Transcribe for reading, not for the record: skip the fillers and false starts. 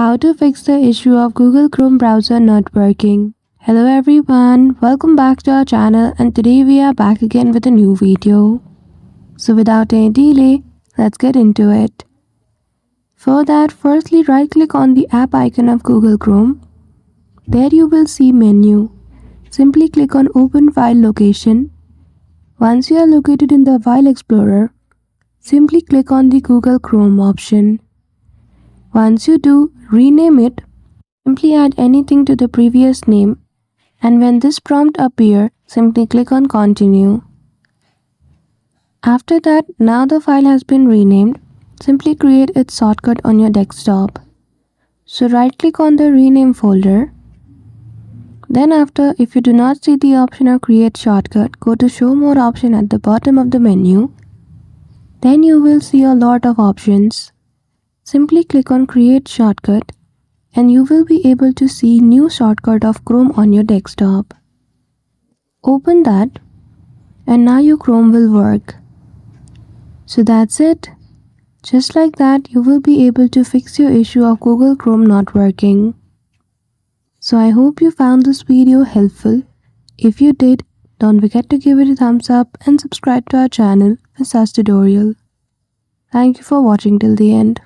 How to fix the issue of Google Chrome browser not working. Hello everyone, welcome back to our channel and today we are back again with a new video. So without any delay, let's get into it. For that, firstly right click on the app icon of Google Chrome. There you will see menu. Simply click on open file location. Once you are located in the file explorer, simply click on the Google Chrome option. Once you do, rename it. Simply add anything to the previous name, and when this prompt appears, simply click on continue. After that, now the file has been renamed, simply create its shortcut on your desktop. So right click on the rename folder. Then after, if you do not see the option of create shortcut, go to show more option at the bottom of the menu. Then you will see a lot of options. Simply click on create shortcut and you will be able to see new shortcut of Chrome on your desktop. Open that and now your Chrome will work. So that's it. Just like that, you will be able to fix your issue of Google Chrome not working. So I hope you found this video helpful. If you did, don't forget to give it a thumbs up and subscribe to our channel for such tutorial. Thank you for watching till the end.